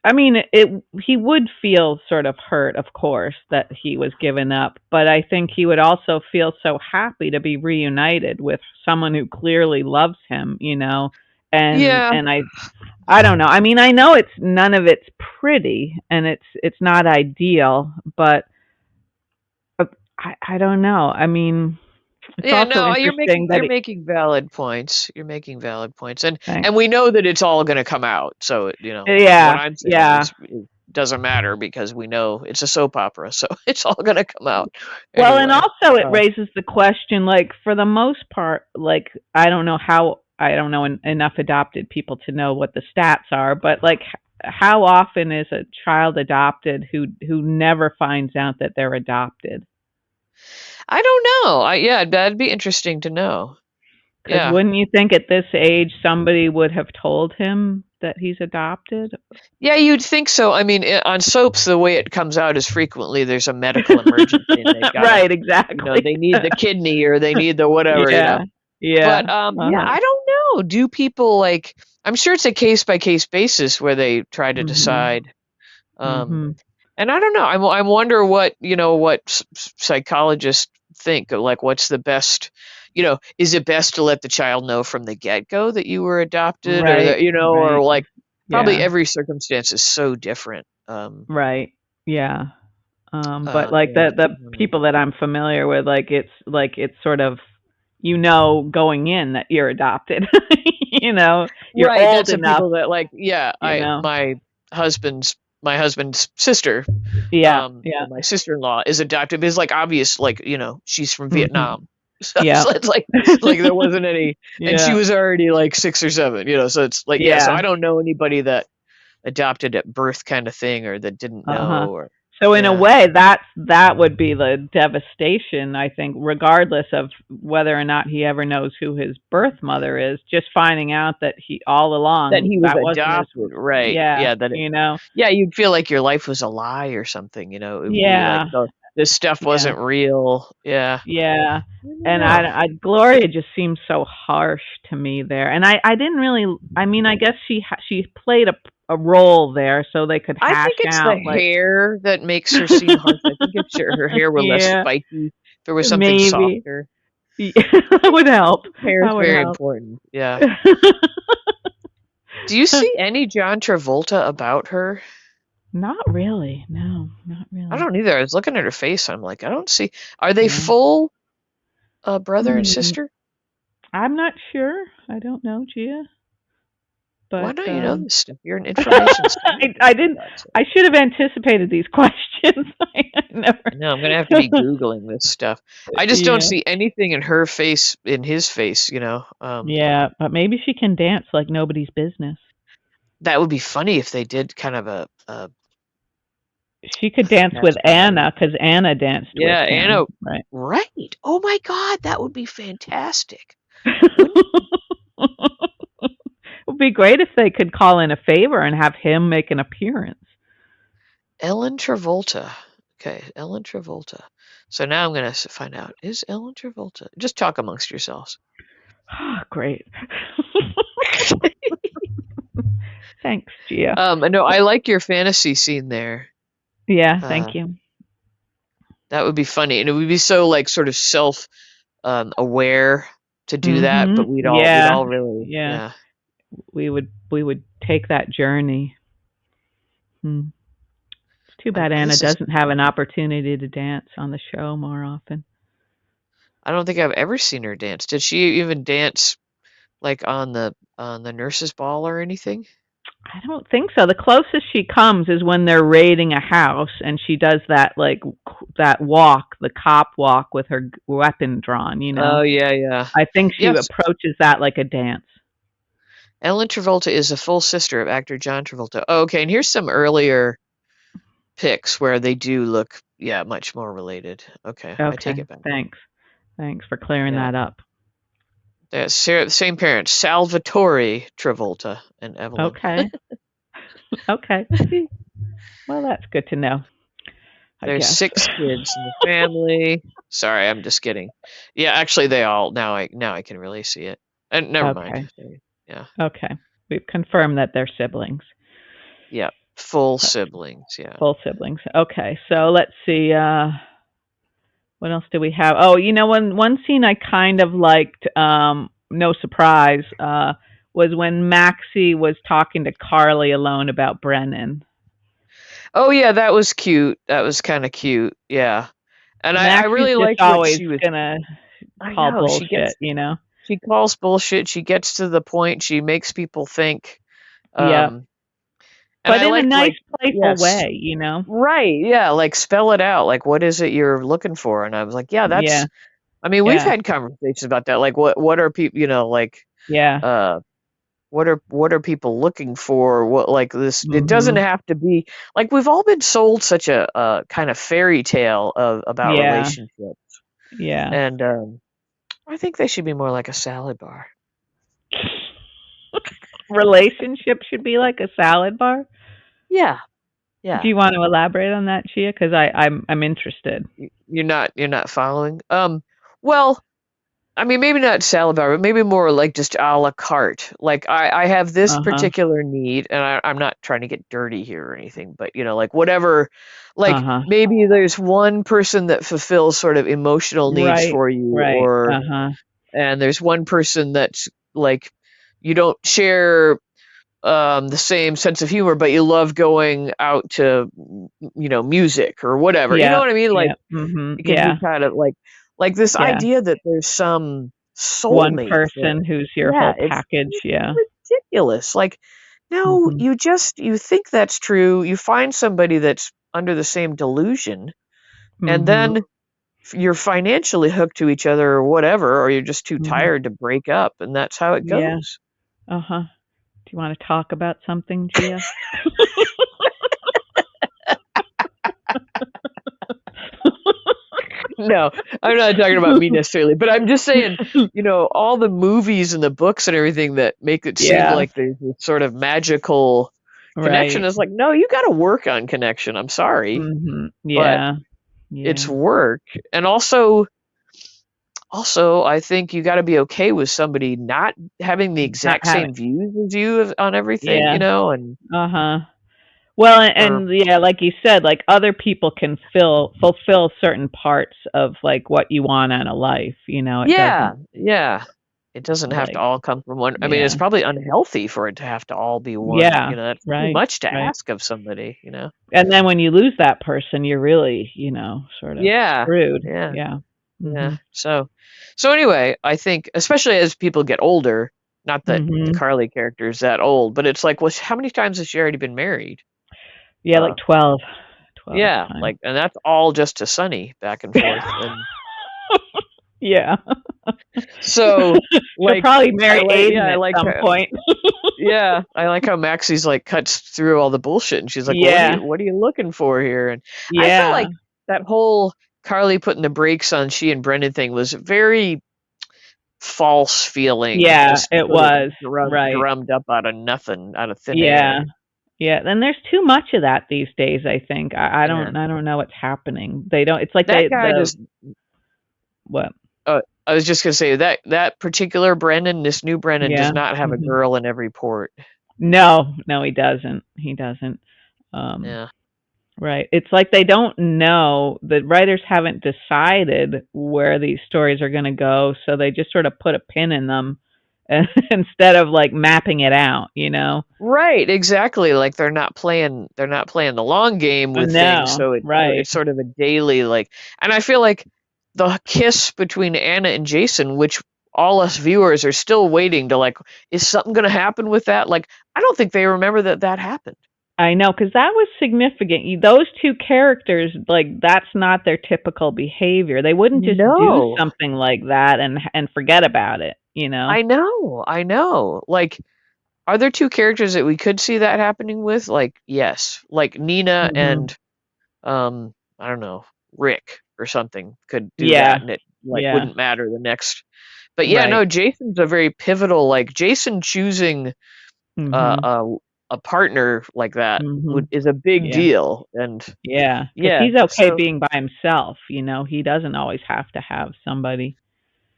I mean, he would feel sort of hurt, of course, that he was given up, but I think he would also feel so happy to be reunited with someone who clearly loves him, and Yeah. I don't know. I mean, I know it's none of it's pretty and it's not ideal, but I don't know. I mean, it's Yeah, also no, you're interesting making that you're making valid points. You're making valid points, and thanks. and we know that it's all going to come out. So, what Yeah, I'm saying yeah. is, it doesn't matter because we know it's a soap opera, so it's all going to come out Well, and anyway. also it Uh, raises the question, like for the most part, like I don't know enough adopted people to know what the stats are, but like how often is a child adopted who never finds out that they're adopted? I don't know. Yeah, that'd be interesting to know. Because Yeah. wouldn't you think at this age somebody would have told him that he's adopted? Yeah, you'd think so. I mean, on soaps, the way it comes out is frequently there's a medical emergency and they've got to, Right, exactly. they need the kidney or they need the whatever. Yeah, But, yeah, yeah, uh-huh. I don't know. Do people, like, I'm sure it's a case by case basis where they try to Mhm, decide. Um, mhm. and I don't know. I wonder what psychologists think of, like, what's the best. Is it best to let the child know from the get go that you were adopted, or Right, that, or, right. like, probably Yeah, every circumstance is so different. right. Yeah. But like Yeah, the I don't know. people that I'm familiar with, like it's sort of going in that you're adopted. You're Right, old that's the enough, people that, like, yeah, you I know. my husband's sister, Yeah, yeah. or my sister-in-law is adopted. It's, like, obvious, like, she's from Mhm. Vietnam. So Yeah. it's like there wasn't any, and she Yeah. was already, like, 6 or 7, so it's like, yeah, so Yeah. I don't know anybody that adopted at birth, kind of thing, or that didn't Uh-huh. know, or So in a Yeah. way, that would be the devastation, I think, regardless of whether or not he ever knows who his birth mother is. Just finding out that he all That along he was that wasn't his. adopted, right. Yeah, Yeah, that it you know. yeah, you'd feel like your life was a lie or something, it would be like, Yeah, "Oh, this stuff yeah. wasn't real." Yeah. Yeah, I don't and know. Gloria just seems so harsh to me there, and I didn't really. I mean, I guess she played a role there, so they could I hash think it's the out like. hair that makes her seem harsh. I think if her hair were less Yeah, spiky, if there was something maybe. softer. Yeah, that would help. Hair That is would very help. important, yeah. Do you see any John Travolta about her? Not really. No, not I really. don't either. I was looking at her face, I'm like, I don't see. Are they No. full brother and Hmm. sister? I'm not sure. I don't know, Gia, Why but don't you know this stuff? You're an information I scientist, for didn't. God's sake. I should have anticipated these questions. I never. I know I'm gonna have to be Googling this stuff. I just don't Yeah. see anything in her face, in his face. Yeah, but maybe she can dance like nobody's business. That would be funny if they did kind of a She could dance with cast Anna because Anna danced with Yeah, him, Anna. right? Right. Oh my God, that would be fantastic. Wouldn't It would be great if they could call in a favor and have him make an appearance. Ellen Travolta. Okay, Ellen Travolta. So now I'm gonna find out, is Ellen Travolta? Just talk amongst yourselves. Great. Thanks, Gia. No, I like your fantasy scene there. Yeah, Uh, thank you. that would be funny, and it would be so like sort of self aware to do that, but we'd Yeah, all really, yeah. yeah. We would take that journey. Hmm. It's too bad Anna This is. doesn't have an opportunity to dance on the show more often. I don't think I've ever seen her dance. Did she even dance like on the nurses' ball or anything? I don't think so. The closest she comes is when they're raiding a house and she does that like that walk, the cop walk with her weapon drawn, you Oh know. yeah, yeah. I think she Yes, approaches that like a dance. Ellen Travolta is a full sister of actor John Travolta. Oh, okay, and here's some earlier pics where they do look, yeah, much more related. Okay, I take Okay, it back. thanks. Thanks for clearing Yeah, that up. same parents, Salvatore Travolta and Evelyn. Okay. Okay. Well, that's good to know, I There's guess. 6 kids in the family. Sorry, I'm just kidding. Yeah, actually, they all now I can really see it. And never mind. Okay. Yeah, Okay. We've confirmed that they're siblings. yeah, full siblings. Yeah. Full siblings. Okay. So let's see. What else do we have? Oh, one scene I kind of liked, no surprise, was when Maxie was talking to Carly alone about Brennan. Oh yeah, that was cute. That was kind of cute. Yeah. And I Maxie's really just liked what always she was. gonna I call know bullshit, you know? she calls bullshit. She gets to the point. She makes people think. Yep. Um, and But I in a liked nice, like, playful yes, way, you know? right, yeah, like spell it out. Like, what is it you're looking for? And I was like, yeah, Yeah, that's. I mean, we've yeah, had conversations about that. Like, what are people? Like, yeah. uh, what are people looking for? What like this? It doesn't Mhm. have to be like we've all been sold such a kind of fairy tale about Yeah, relationships, yeah. and I think they should be more like a salad bar. Relationship should be like a salad bar. Yeah, Do yeah. you want to elaborate on that, Chia? Because I'm interested. You're not following. Well, I mean, maybe not salad bar, but maybe more like just a la carte. Like I have this Uh huh. particular need, and I'm not trying to get dirty here or anything, but like whatever, Uh like huh. maybe there's one person that fulfills sort of emotional needs Right. for you, Right. or Uh huh. and there's one person that's like you don't share the same sense of humor, but you love going out to music or whatever. You know Yeah. what I mean? Like Yeah. Mhm. it can be Yeah. kind of like this Yeah. idea that there's some One soulmate there. person who's your Yeah, whole it's package. Yeah. ridiculous. Like, no, Mhm. you think that's true. You find somebody that's under the same delusion, and Mhm. then you're financially hooked to each other or whatever, or you're just too Mhm. tired to break up, and that's how it Yeah. goes. Uh huh. Do you want to talk about something, Gia? No, I'm not talking about me necessarily, but I'm just saying, all the movies and the books and everything that make it seem Yeah, like there's this sort of magical connection right. is like, no, you got to work on connection. I'm sorry, but Yeah, it's yeah. work. And also, I think you got to be okay with somebody not having the Not exact having. same views as you on everything, Yeah. and Uh-huh. Well, or and yeah, like you said, like other people can fulfill certain parts of like what you want out of life. It yeah, doesn't yeah. It doesn't have to like. all come from one. I mean, Yeah. it's probably unhealthy for it to have to all be one. Yeah. That's too Right. much to Right. ask of somebody. And then when you lose that person, you're really, sort of Yeah, screwed. yeah, Yeah. yeah. Mhm. So anyway, I think especially as people get older, not that the Mhm. Carly character is that old, but it's like, well, how many times has she already been married? Yeah, Uh, like 12 yeah, times. like, and that's all just to Sunny back and forth, and Yeah. so She'll like, probably marry Aiden I at like some point. yeah, I like how Maxie's like cuts through all the bullshit and she's like, well, Yeah. what are you looking for here? And I felt Yeah. like that whole Carly putting the brakes on she and Brendan thing was very false feeling, Yeah, just it sort of was. Right. drummed up out of nothing, out of thin Yeah. air. Yeah, and there's too much of that these days, I think. I Yeah. don't know what's happening. They don't it's like That they guy the does what? I was just gonna say that particular Brendan, this new Brendan, does Yeah. not have a Mhm. girl in every port. No, no, he doesn't. He doesn't. Um, Yeah. right. It's like they don't know. The writers haven't decided where these stories are going to go, so they just sort of put a pin in them instead of like mapping it out. Right, exactly. Like they're not playing the long game with things, No, so right. it's sort of a daily like, and I feel like the kiss between Anna and Jason, which all us viewers are still waiting to like, is something going to happen with that? Like, I don't think they remember that happened. I know, because that was significant. Those two characters, like, that's not their typical behavior. They wouldn't just do No. something like that and forget about it. I know. Like, are there two characters that we could see that happening with? Like, yes. Like Nina Hmm. and I don't know, Rick or something could do Yeah, that and it like yeah, wouldn't matter the next. But yeah, right. no, Jason's a very pivotal, like Jason choosing uh, Mhm, a a partner like that mhm. is a big Yeah, deal. And yeah. Because yeah, he's okay so being by himself. He doesn't always have to have somebody.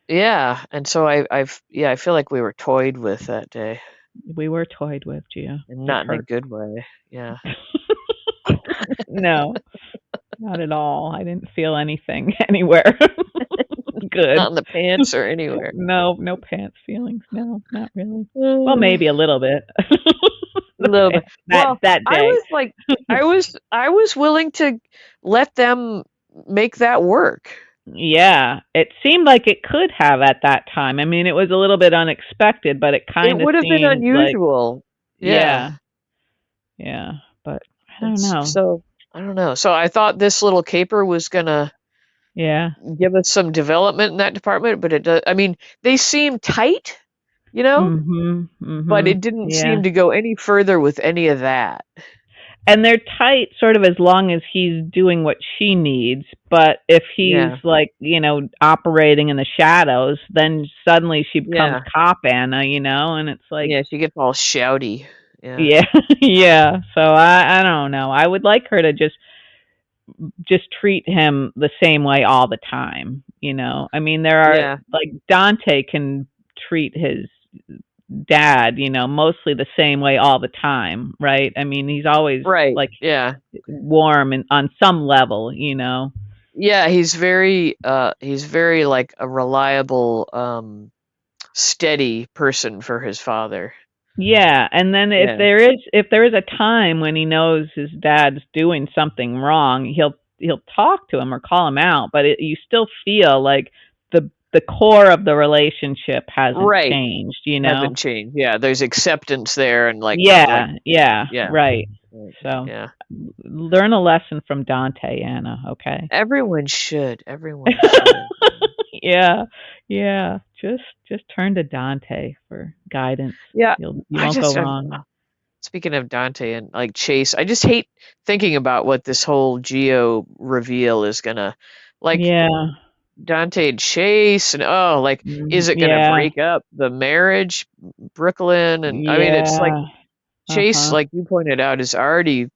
yeah, and so I feel like we were toyed with that day, We were toyed with, Gio. and It not in a hurt. good way. Yeah. No, not at all. I didn't feel anything anywhere. Not Good. in the pants or anywhere. No, no pants feelings. No, not really. Well, Uh, maybe a little bit. A little bit. That Well, that I day. was like, I was willing to let them make that work. Yeah, it seemed like it could have at that time. I mean, it was a little bit unexpected, but it It kind of would have been seemed like, unusual. Yeah. yeah, yeah, but I And don't know. so I don't know. So I thought this little caper was gonna Yeah. give us some development in that department, but it does. I mean, they seem tight, you know, Mhm. but Mhm. it didn't Yeah. seem to go any further with any of that. And they're tight sort of as long as he's doing what she needs, but if he's Yeah. like, operating in the shadows, then suddenly she becomes Yeah. cop Anna, and it's like, Yeah. She gets all shouty. Yeah. yeah, yeah. So I don't know. I would like her to just treat him the same way all the time. I mean, there are Yeah. like Dante can treat his dad, mostly the same way all the time, right? I mean, he's always Right. like Yeah. warm and on some level. Yeah, he's very like a reliable, steady person for his father. Yeah, and then if Yeah. there is a time when he knows his dad's doing something wrong, he'll talk to him or call him out, but you still feel like the core of the relationship hasn't Right. changed. Hasn't changed. Yeah, there's acceptance there and like Yeah, yeah, yeah. right. Right. So Yeah. learn a lesson from Dante, Anna, okay? Everyone should. Everyone should. Yeah, yeah. Just turn to Dante for guidance. Yeah. You I won't go just wrong. speaking of Dante and like Chase, I just hate thinking about what this whole Geo reveal is gonna like Yeah. Dante and Chase, and like, is it gonna Yeah. break up the marriage, Brook Lynn? And I mean, it's like Yeah. Chase, Uh-huh. like you pointed out, is already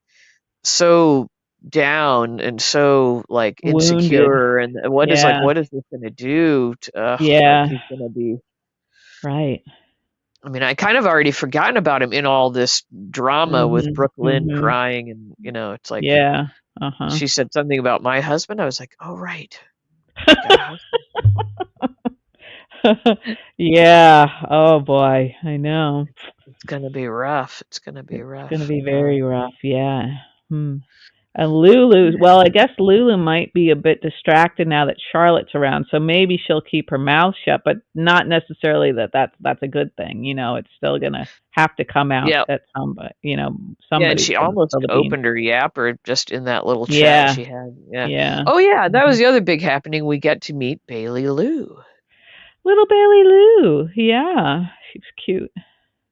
so down and so like Wounded. insecure, and Yeah. what is this gonna do to, like Yeah. he's gonna be. Right. I mean, I kind of already forgotten about him in all this drama with Mhm. Brook Lynn Mhm. crying, and it's like Yeah. Uh-huh. she said something about my husband. I was like, oh right, he's got a husband. Yeah. Oh boy. I know. It's gonna be rough. It's gonna be It's going to rough. be very rough. Yeah. Hmm. And Lulu, well, I guess Lulu might be a bit distracted now that Charlotte's around, so maybe she'll keep her mouth shut, but not necessarily that's a good thing. It's still gonna have to come out Yeah, at some, but yeah, and somebody's she gonna almost spill the beans. opened her yapper just in that little chat Yeah, she had. Yeah. yeah. Oh yeah, that was Mhm. the other big happening. We get to meet Bailey Lou. Little Bailey Lou, yeah, she's cute.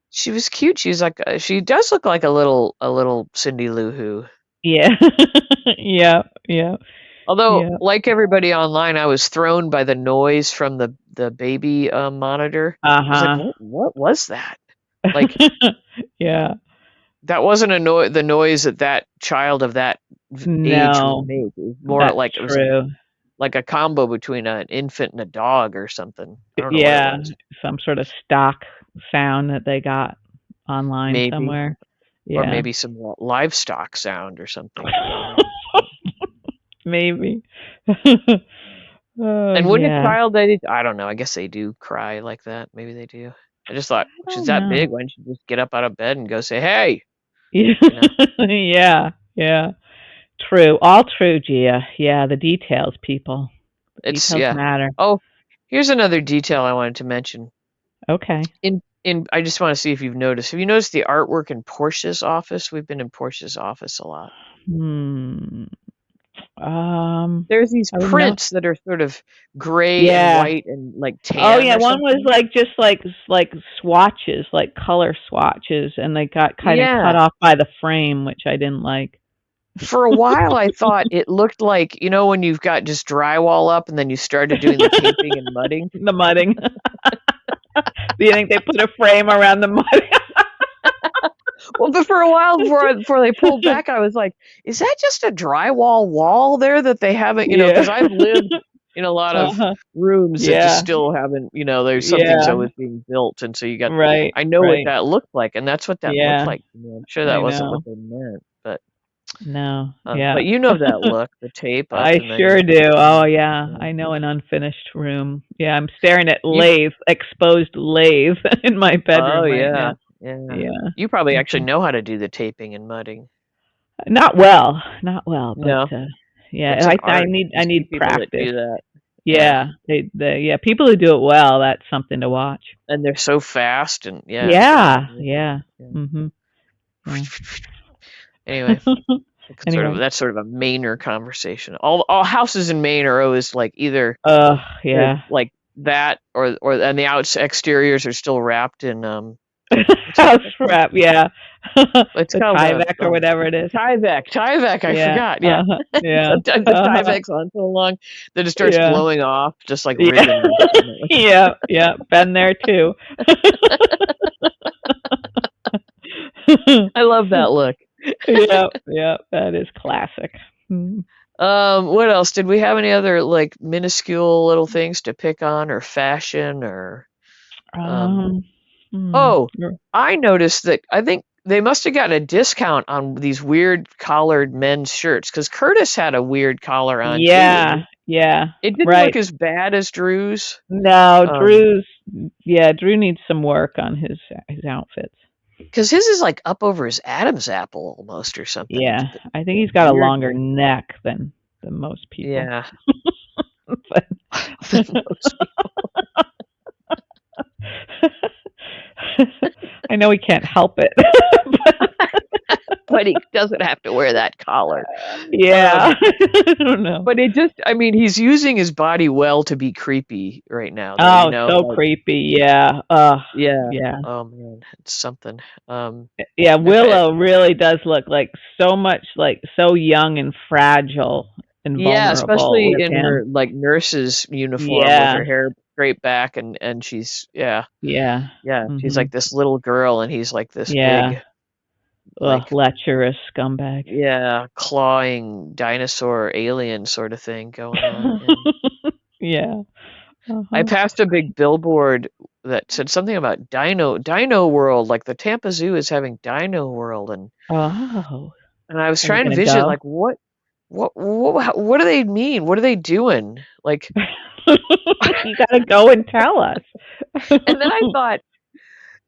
She was cute. She's like she does look like a little Cindy Lou Who. Yeah, yeah, yeah, Although, yeah. like everybody online, I was thrown by the noise from the baby monitor. Uh I was like, huh. what was that? Like Yeah. that wasn't the noise that child of that age would No, make. It was more that's like it was true. like a combo between an infant and a dog or something. I don't know what it Yeah, was. some sort of stock sound that they got online Maybe, somewhere. or Yeah. maybe some livestock sound or something. I don't know. Maybe. Oh, And when a yeah. child I don't know. I guess they do cry like that. Maybe they do. I just thought I she's don't that know. big. Why don't you just get up out of bed and go say, "Hey," Yeah. you know? Yeah, yeah. True. All true, Gia. Yeah, the details, people. The It's details yeah. matter. Oh, here's another detail I wanted to mention. Okay. I just want to see if you've noticed. Have you noticed the artwork in Portia's office? We've been in Portia's office a lot. Hmm. There's these I don't know. prints that are sort of gray and Yeah. white and like Oh tan yeah, or one was something. like just like swatches, like color swatches, and they got kind of cut Yeah. off by the frame, which I didn't like. For a while, I thought it looked like, when you've got just drywall up and then you started doing the taping and mudding. The mudding. Do you think they put a frame around the mudding? Well, but for a while before they pulled back, I was like, is that just a drywall wall there that they haven't, because Yeah. I've lived in a lot of Uh-huh. rooms that just Yeah. still haven't, there's something's Yeah. always being built. And so Right. I know what Right. that looked like. And that's what that looked Yeah. like to me. I'm sure that I wasn't what know. they meant, No. Yeah. but you know that look, the tape up I and then sure do. Oh yeah, yeah. I know an unfinished room. Yeah, I'm staring at You, exposed lathe in my oh bedroom right yeah, now. yeah. Yeah. You probably actually Mhm. know how to do the taping and mudding. Not well, but No, yeah, it's an I art. need You see people that practice. do that. Yeah. Yeah, yeah, people who do it well, that's something to watch. And they're so fast, and yeah, it's really Yeah, impressive. yeah. Yeah. Mhm. Yeah. Anyway, Anyway. that's sort of a Mainer conversation. All houses in Maine are always like either they're Yeah. like that, or and the exteriors are still wrapped in what's it House called? wrap, yeah. It's The called Tyvek or whatever it is. Tyvek. I Yeah. forgot. Yeah, Yeah. sometimes the Tyvek's on so long that it starts Yeah. blowing off, just like Yeah. ribbon. Yeah. Yeah. Been there too. I love that look. Yeah. Yeah. That is classic. Mm. What else? Did we have any other like minuscule little things to pick on, or fashion, or um Um. oh, You're- I noticed that I think they must have gotten a discount on these weird collared men's shirts, because Curtis had a weird collar on too, and Yeah. Yeah. it didn't Right. look as bad as Drew's. No, Um, Drew needs some work on his outfits. because his is like up over his Adam's apple almost or something. Yeah. It's I think he's got a weird. longer neck than most people. Yeah. But- Than most I know he can't help it. but he doesn't have to wear that collar. Yeah. I don't know. But I mean, he's using his body well to be creepy right now, though, Oh, so like, creepy. Yeah. yeah. Yeah. Oh man, it's something. Yeah, Willow really does look like so much like so young and fragile Yeah, invulnerable especially with in him. her like nurse's uniform with Yeah, her hair straight back, and she's yeah, she's like mhm, this little girl, and he's like this yeah. big Ugh, like lecherous scumbag. clawing dinosaur alien sort of thing going on. And Yeah, I uh-huh. passed a big billboard that said something about Dino World, like the Tampa Zoo is having Dino World, Oh, and I was are you trying to gonna vision go? like what do they mean? What are they doing? Like, You gotta go and tell us. and then I thought,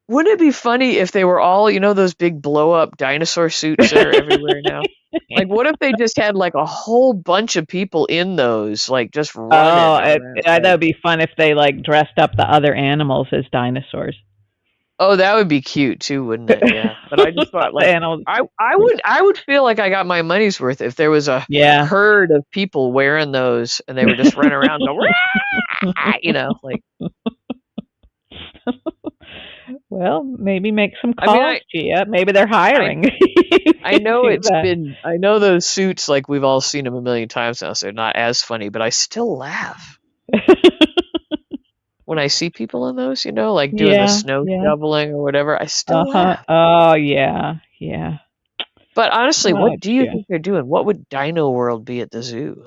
wouldn't it be funny if they were all, those big blow up dinosaur suits that are everywhere now? Like, what if they just had like a whole bunch of people in those, like just running Oh, around? that Like, would be fun if they like dressed up the other animals as dinosaurs. oh, that would be cute too, wouldn't it? Yeah. But I just thought The like animals. I would feel like I got my money's worth if there was a Yeah. herd of people wearing those and they were just running around going, "Rah!" like Well, maybe make some I mean calls, Gia. Maybe they're I hiring. You I could know do that. I know those suits, like we've all seen them a million times now, so they're not as funny, but I still laugh when I see people in those, like doing the Yeah, snow yeah. shoveling or whatever. I still Uh-huh. laugh. Oh, yeah, yeah. But honestly, Oh, what do you Gia. think they're doing? What would Dino World be at the zoo?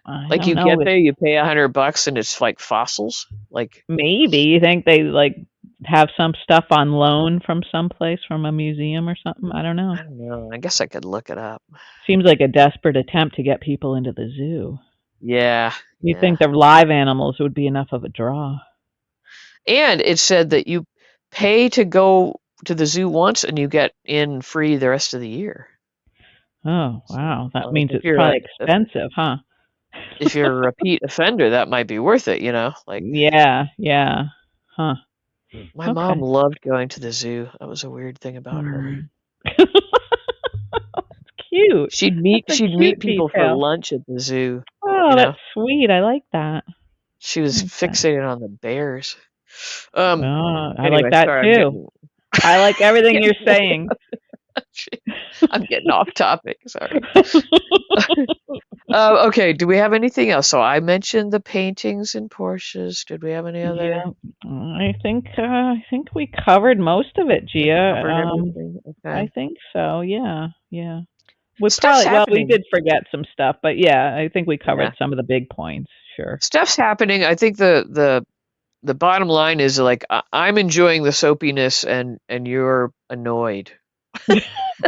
I Like don't you know. get there, you pay $100 and it's like fossils? Like, Maybe you think they like have some stuff on loan from someplace, from a museum or something. I don't know. I don't know. I guess I could look it up. Seems like a desperate attempt to get people into the zoo. Yeah, You yeah. think the live animals would be enough of a draw? And it said that you pay to go to the zoo once and you get in free the rest of the year. Oh, So, wow. That like means it's probably expensive, huh? if you're a repeat offender, that might be worth it, Like Yeah, yeah. Huh. my mom Okay. loved going to the zoo. That was a weird thing about her. Hmm. Cute. She'd That's meet a she'd meet cute people for detail. lunch at the zoo, Oh, you know. that's sweet. I like that. She I was like that. fixated on the bears. Oh, I like Anyway, that sorry, too. I like everything you're getting way saying. I'm getting off topic. Sorry. Okay. Do we have anything else? So I mentioned the paintings and Porsches. Did we have any other? Yeah, I think we covered most of it, Think we Gia. covered everything. I Okay. think so. Yeah, yeah. We Stuff's probably well, we happening. did forget some stuff, but yeah, I think we Yeah. covered some of the big points. Sure. Stuff's happening. I think the bottom line is like I'm enjoying the soapiness and you're annoyed.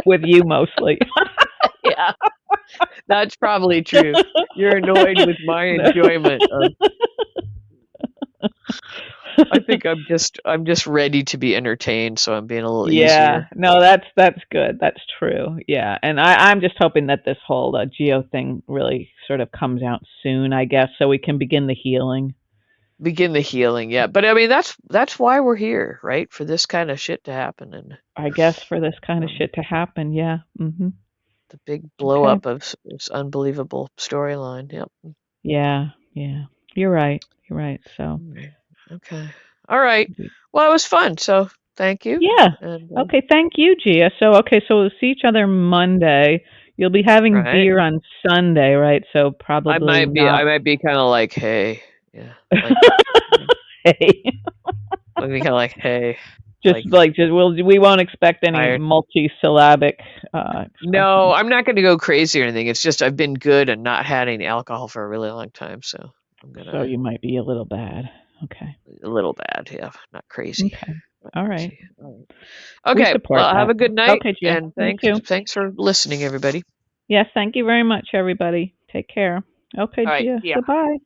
With you mostly. Yeah, that's probably true. You're annoyed with my No. enjoyment of I think I'm just ready to be entertained, so I'm being a little Yeah, easier. no, that's good. That's true. Yeah, and I'm just hoping that this whole Geo thing really sort of comes out soon, I guess, so we can begin the healing. Begin the healing, yeah. But I mean that's why we're here, right? For this kind of shit to happen and I guess for this kind of um, shit to happen. Yeah. Mhm. the big blow Okay. up of this unbelievable storyline. Yep. Yeah. Yeah. You're right. You're right. So. Mm, okay. All right. Well, it was fun. So thank you. Yeah. And Okay. Thank you, Gia. So so we'll see each other Monday. You'll be having right. beer on Sunday, right? So I probably might be not. I might be kind of like, hey, yeah, like yeah. Hey. I'd be kind of like, hey, Just like like we won't expect any tired. multi-syllabic No, expressions. I'm not going to go crazy or anything. It's just I've been good and not had any alcohol for a really long time, so I'm So gonna you might be a little bad. Okay. a little bad, yeah, not crazy. Okay. Not All right. crazy. All right. We Okay, support well, have that. a good night Okay, Gia. and You thanks too. thanks for listening, everybody. Yes, thank you very much, everybody. Take care. Okay, All right, Gia. yeah. Goodbye.